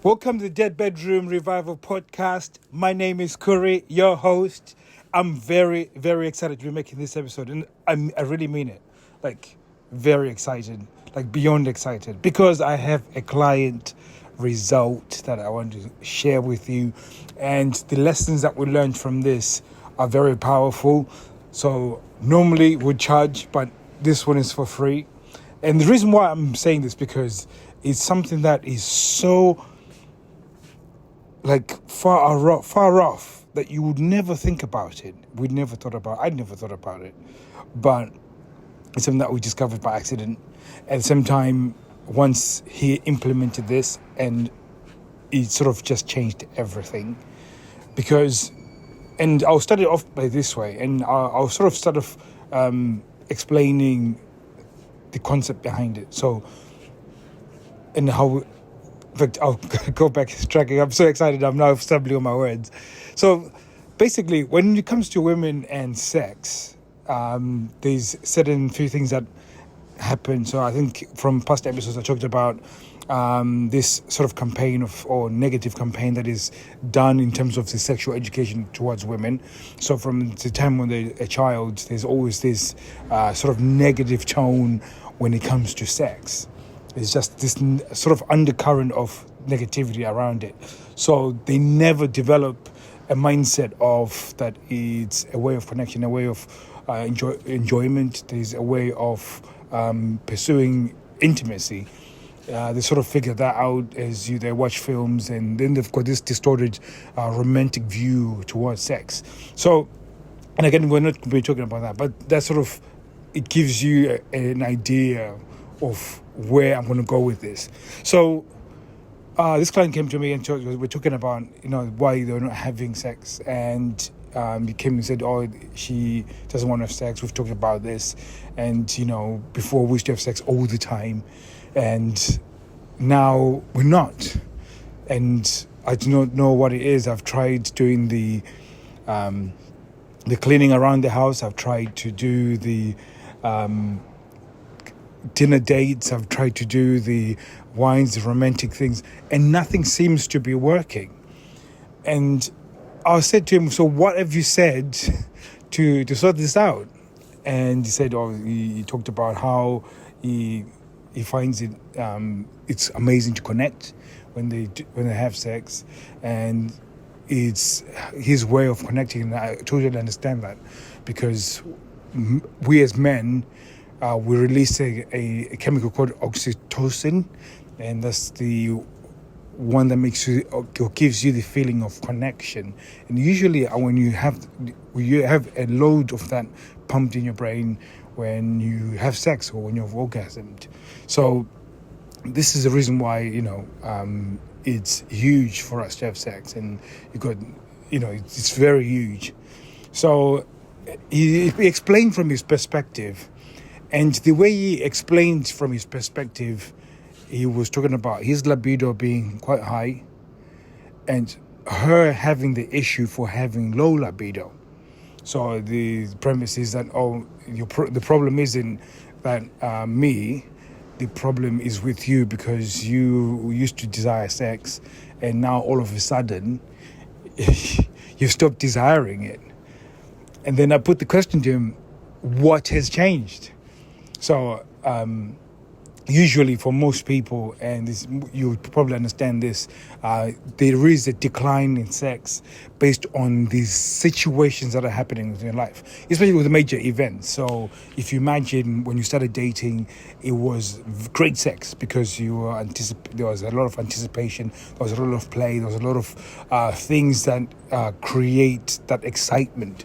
Welcome to the Dead Bedroom Revival Podcast. My name is Curry, your host. I'm very, very excited to be making this episode, and I really mean it. Like, very excited, like beyond excited, because I have a client result that I want to share with you, and the lessons that we learned from this are very powerful. So normally we'd charge, but this one is for free. And the reason why I'm saying this because it's something that is so far off that you would never think about it. I never thought about it. But it's something that we discovered by accident. At the same time, once he implemented this, and it sort of just changed everything. And I'll start it off by this way, and I'll sort of start off explaining the concept behind it. So, and how... In fact, I'll go back tracking. I'm so excited. I'm now stumbling on my words. So, basically, when it comes to women and sex, there's certain few things that happen. So, I think from past episodes, I talked about this sort of campaign or negative campaign that is done in terms of the sexual education towards women. So, from the time when they're a child, there's always this sort of negative tone when it comes to sex. It's just this sort of undercurrent of negativity around it. So they never develop a mindset of that it's a way of connection, a way of enjoyment. There's a way of pursuing intimacy. They sort of figure that out as they watch films, and then they've got this distorted romantic view towards sex. So, and again, we're not going to be talking about that, but that sort of, it gives you an idea of where I'm going to go with this. So this client came to me and we're talking about, why they're not having sex. And he came and said, she doesn't want to have sex. We've talked about this. And, before we used to have sex all the time. And now we're not. And I do not know what it is. I've tried doing the cleaning around the house. I've tried to do the dinner dates. I've tried to do the wines, the romantic things, and nothing seems to be working. And I said to him, so what have you said to sort this out? And he said, he talked about how he finds it it's amazing to connect when they have sex, and it's his way of connecting. And I totally understand that, because we as men, we release a chemical called oxytocin, and that's the one that makes you or gives you the feeling of connection. And usually, when you have a load of that pumped in your brain when you have sex or when you've orgasmed. So this is the reason why it's huge for us to have sex, and it's very huge. So he explained from his perspective. And the way he explained from his perspective, he was talking about his libido being quite high and her having the issue for having low libido. So the premise is that, the problem isn't that me, the problem is with you, because you used to desire sex and now all of a sudden you've stopped desiring it. And then I put the question to him, what has changed? So usually for most people, and you probably understand this, there is a decline in sex based on these situations that are happening in your life, especially with major events. So if you imagine when you started dating, it was great sex because there was a lot of anticipation, there was a lot of play, there was a lot of things that create that excitement.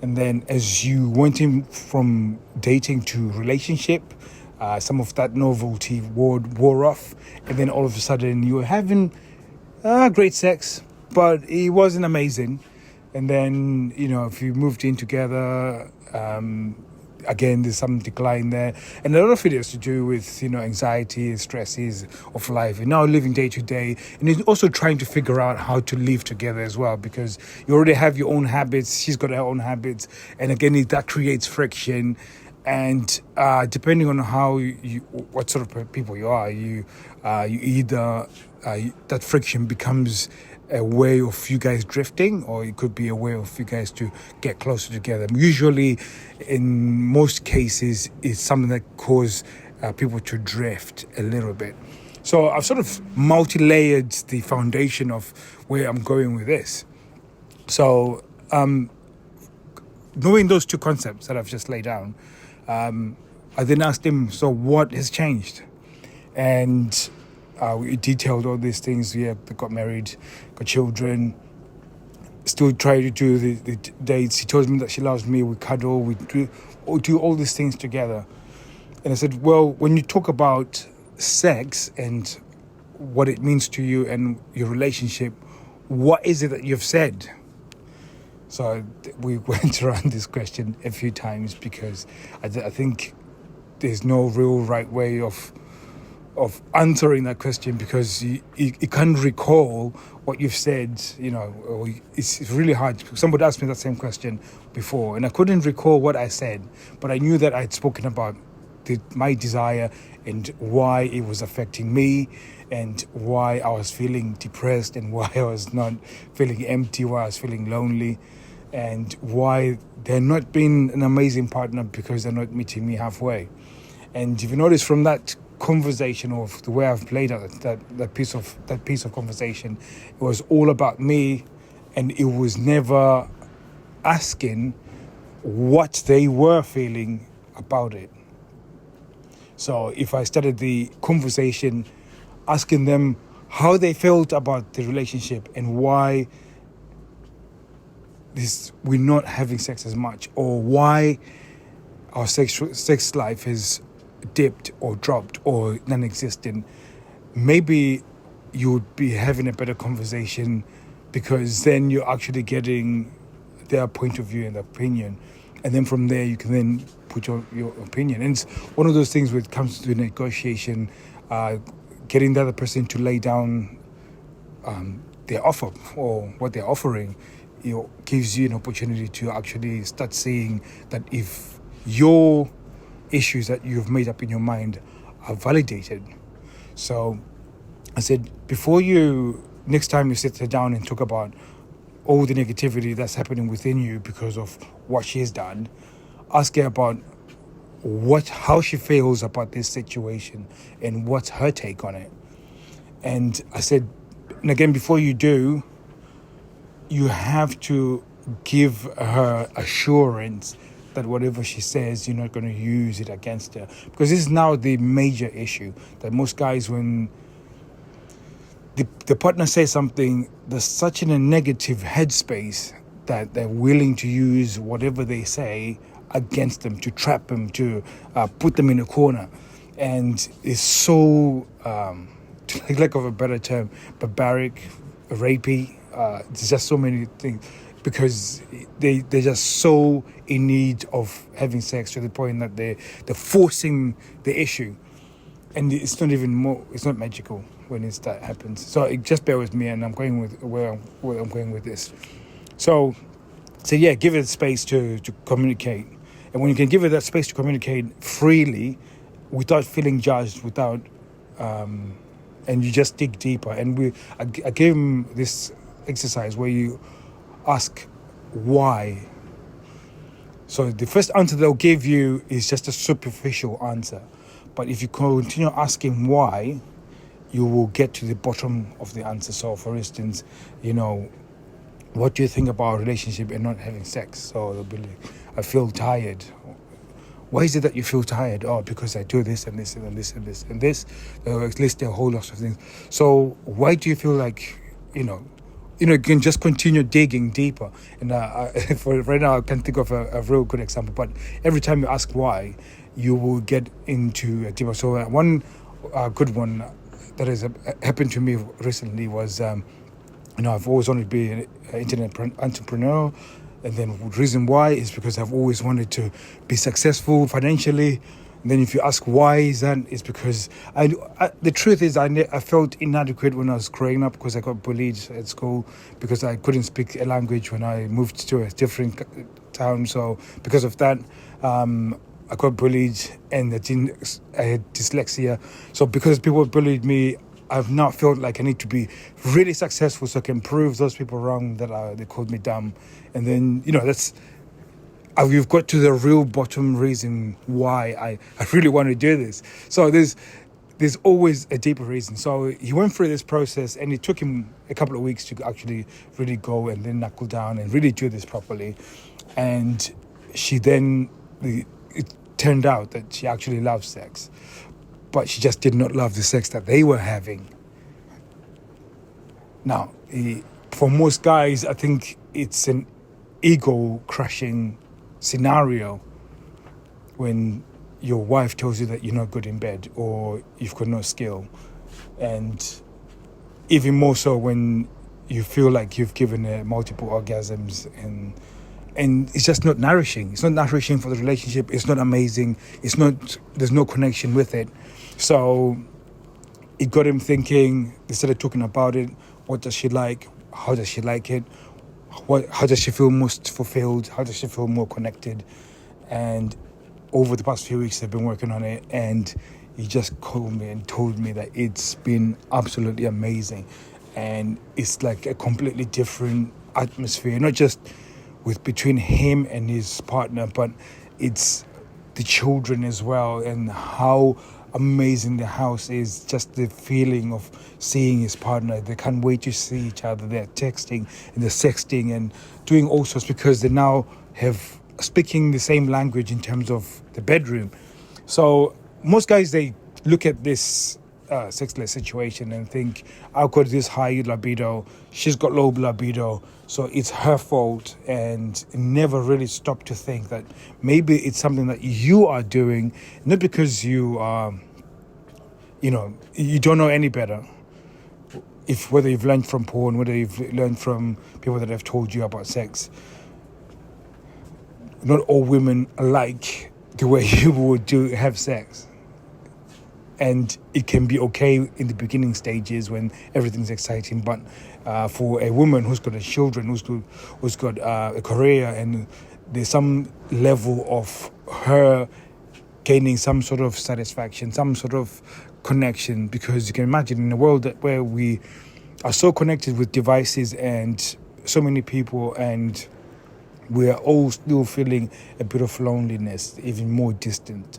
And then as you went in from dating to relationship, some of that novelty wore off. And then all of a sudden you were having great sex, but it wasn't amazing. And then, if you moved in together, again, there's some decline there. And a lot of it has to do with, anxiety and stresses of life. And now living day to day. And it's also trying to figure out how to live together as well, because you already have your own habits. She's got her own habits. And again, that creates friction. And depending on what sort of people you are, you either that friction becomes a way of you guys drifting, or it could be a way of you guys to get closer together. Usually, in most cases, it's something that causes people to drift a little bit. So I've sort of multi-layered the foundation of where I'm going with this. So knowing those two concepts that I've just laid down, I then asked him, so what has changed? And we detailed all these things. Yeah, they got married, got children, still try to do the dates. She told me that she loves me. We cuddle, we do all these things together. And I said, well, when you talk about sex and what it means to you and your relationship, what is it that you've said? So we went around this question a few times because I think there's no real right way of answering that question, because you can't recall what you've said, or it's really hard. Somebody asked me that same question before, and I couldn't recall what I said, but I knew that I'd spoken about my desire and why it was affecting me, and why I was feeling depressed, and why I was not feeling empty, why I was feeling lonely, and why they're not being an amazing partner because they're not meeting me halfway. And if you notice from that conversation, of the way I've played out that piece of conversation, it was all about me, and it was never asking what they were feeling about it. So if I started the conversation asking them how they felt about the relationship and why we're not having sex as much, or why our sex life has dipped or dropped or non-existent, maybe you would be having a better conversation, because then you're actually getting their point of view and opinion, and then from there you can then put your opinion. And it's one of those things when it comes to negotiation, getting the other person to lay down their offer or what they're offering, gives you an opportunity to actually start seeing that if your issues that you've made up in your mind are validated. So I said, next time you sit her down and talk about all the negativity that's happening within you because of what she's done, ask her about how she feels about this situation and what's her take on it. And I said, and again, before you do, you have to give her assurance that whatever she says, you're not going to use it against her. Because this is now the major issue, that most guys, when the partner says something, there's such in a negative headspace that they're willing to use whatever they say against them, to trap them, to put them in a corner. And it's so, to lack of a better term, barbaric, rapey. There's just so many things, because they're just so in need of having sex to the point that they're forcing the issue. And it's not magical when that happens. So just bear with me, and I'm going with where I'm going with this. So yeah, give it space to communicate. And when you can give it that space to communicate freely, without feeling judged, and you just dig deeper. And I gave him this exercise where you ask why. So the first answer they'll give you is just a superficial answer. But if you continue asking why, you will get to the bottom of the answer. So for instance, what do you think about a relationship and not having sex? So they'll be like, I feel tired. Why is it that you feel tired? Oh, because I do this and this and this and this and this. They'll list a whole lot of things. So why do you feel like, you can just continue digging deeper. And for right now, I can't think of a real good example. But every time you ask why, you will get into a deeper. So one good one that has happened to me recently was, I've always wanted to be an internet entrepreneur. And then the reason why is because I've always wanted to be successful financially. And then if you ask why is that, it's because the truth is I felt inadequate when I was growing up, because I got bullied at school because I couldn't speak a language when I moved to a different town. So because of that, I got bullied, and I had dyslexia. So because people bullied me, I've now felt like I need to be really successful so I can prove those people wrong that they called me dumb. And then, we've got to the real bottom reason why I really want to do this. So there's always a deeper reason. So he went through this process, and it took him a couple of weeks to actually really go and then knuckle down and really do this properly. And it turned out that she actually loves sex, but she just did not love the sex that they were having. Now, for most guys, I think it's an ego-crushing scenario when your wife tells you that you're not good in bed or you've got no skill. And even more so when you feel like you've given her multiple orgasms, and it's just not nourishing. It's not nourishing for the relationship. It's not amazing. There's no connection with it. So it got him thinking. They started talking about it. What does she like? How does she like it? How does she feel most fulfilled? How does she feel more connected? And over the past few weeks, they've been working on it, and he just called me and told me that it's been absolutely amazing. And it's like a completely different atmosphere, not just between him and his partner, but it's the children as well, and how amazing the house is. Just the feeling of seeing his partner. They can't wait to see each other. They're texting and they're sexting and doing all sorts, because they now have speaking the same language in terms of the bedroom. So most guys, they look at this sexless situation and think, I've got this high libido, she's got low libido, so it's her fault, and never really stop to think that maybe it's something that you are doing, not because you are, you don't know any better. Whether you've learned from porn, whether you've learned from people that have told you about sex, not all women like the way you would have sex. And it can be okay in the beginning stages when everything's exciting, but for a woman who's got children, who's got a career, and there's some level of her gaining some sort of satisfaction, some sort of connection, because you can imagine in a world where we are so connected with devices and so many people, and we are all still feeling a bit of loneliness, even more distant.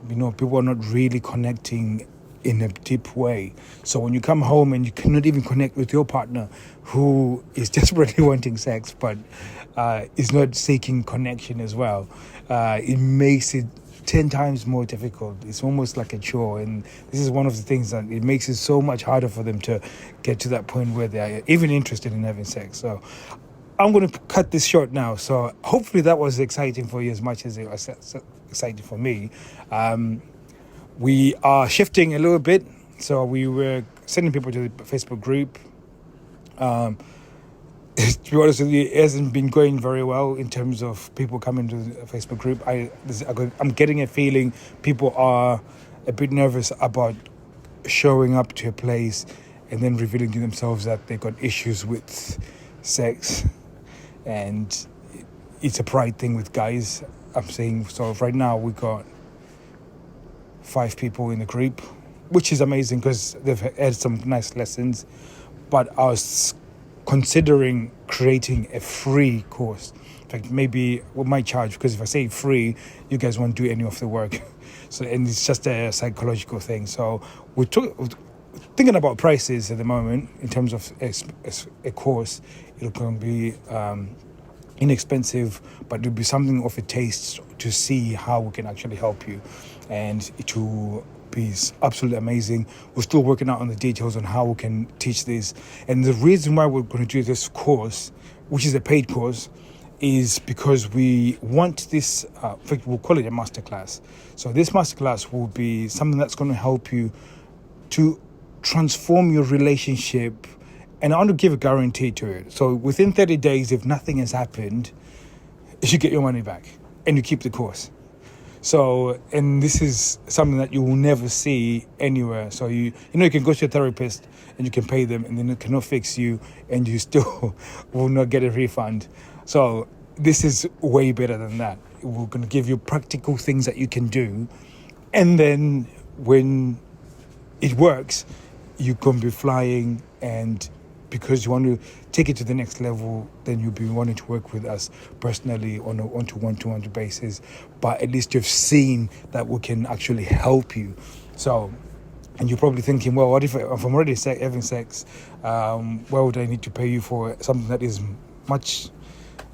People are not really connecting in a deep way. So when you come home and you cannot even connect with your partner, who is desperately wanting sex but is not seeking connection as well, it makes it 10 times more difficult. It's almost like a chore, and this is one of the things that it makes it so much harder for them to get to that point where they are even interested in having sex. So I'm going to cut this short now. So hopefully that was exciting for you as much as it was exciting for me. We are shifting a little bit. So we were sending people to the Facebook group. To be honest with you, it hasn't been going very well in terms of people coming to the Facebook group. I'm getting a feeling people are a bit nervous about showing up to a place and then revealing to themselves that they've got issues with sex. And it's a pride thing with guys, I'm saying. So right now we got 5 people in the group, which is amazing because they've had some nice lessons. But I was considering creating a free course. In fact, maybe we might charge, because if I say free, you guys won't do any of the work. And it's just a psychological thing. So we're thinking about prices at the moment in terms of a course. It'll going to be inexpensive, but it'll be something of a taste to see how we can actually help you, and it will be absolutely amazing. We're still working out on the details on how we can teach this, and the reason why we're going to do this course, which is a paid course, is because we want this, in fact, we'll call it a masterclass. So this masterclass will be something that's going to help you to transform your relationship. And I want to give a guarantee to it. So within 30 days, if nothing has happened, you get your money back and you keep the course. So, and this is something that you will never see anywhere. So you can go to a therapist and you can pay them, and then it cannot fix you, and you still will not get a refund. So this is way better than that. We're going to give you practical things that you can do. And then when it works, you can be flying, and because you want to take it to the next level, then you'll be wanting to work with us personally on a one-to-one basis. But at least you've seen that we can actually help you. So, and you're probably thinking, well, what if I'm already having sex? Why would I need to pay you for something that is much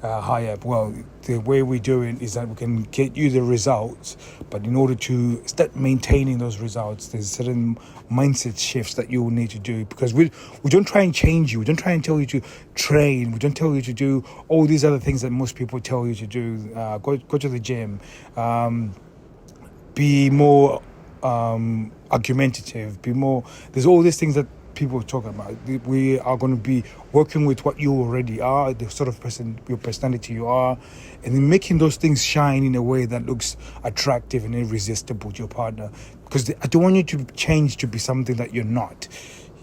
higher? Well, the way we do it is that we can get you the results, but in order to start maintaining those results, there's certain mindset shifts that you will need to do, because we don't try and change you. We don't try and tell you to train. We don't tell you to do all these other things that most people tell you to do. Go to the gym. Be more argumentative. Be more. There's all these things that people are talking about. We are going to be working with what you already are, the sort of person, your personality you are, and then making those things shine in a way that looks attractive and irresistible to your partner. Because I don't want you to change to be something that you're not.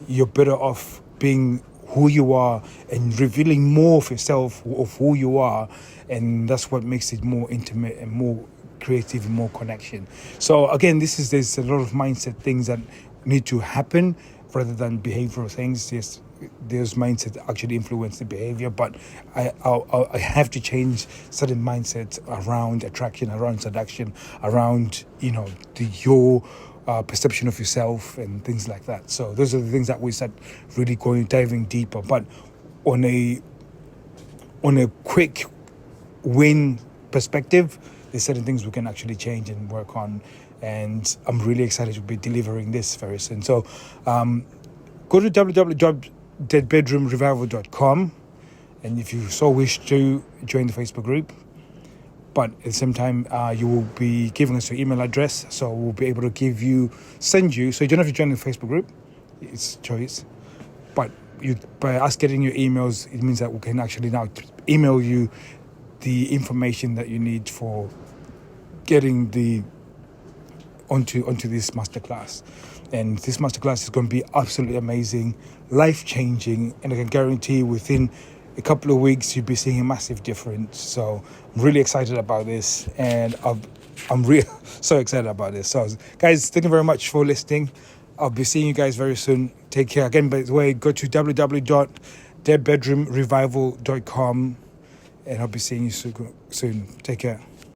You're better off being who you are and revealing more of yourself, of who you are, and that's what makes it more intimate and more creative and more connection. So again, there's a lot of mindset things that need to happen rather than behavioral things. Yes, those mindsets actually influence the behavior, but I have to change certain mindsets around attraction, around seduction, around your perception of yourself and things like that. So those are the things that we start really diving deeper. But on a quick win perspective, there's certain things we can actually change and work on. And I'm really excited to be delivering this very soon. So go to www.deadbedroomrevival.com, and if you so wish to join the Facebook group. But at the same time, you will be giving us your email address, so we'll be able to send you. So you don't have to join the Facebook group; it's choice. But by us getting your emails, it means that we can actually now email you the information that you need for getting onto this masterclass. And this masterclass is going to be absolutely amazing, life-changing, and I can guarantee within a couple of weeks you'll be seeing a massive difference. So I'm really excited about this, and I'm really so excited about this. So guys, thank you very much for listening. I'll be seeing you guys very soon. Take care. Again, by the way, go to www.deadbedroomrevival.com, and I'll be seeing you soon. Take care.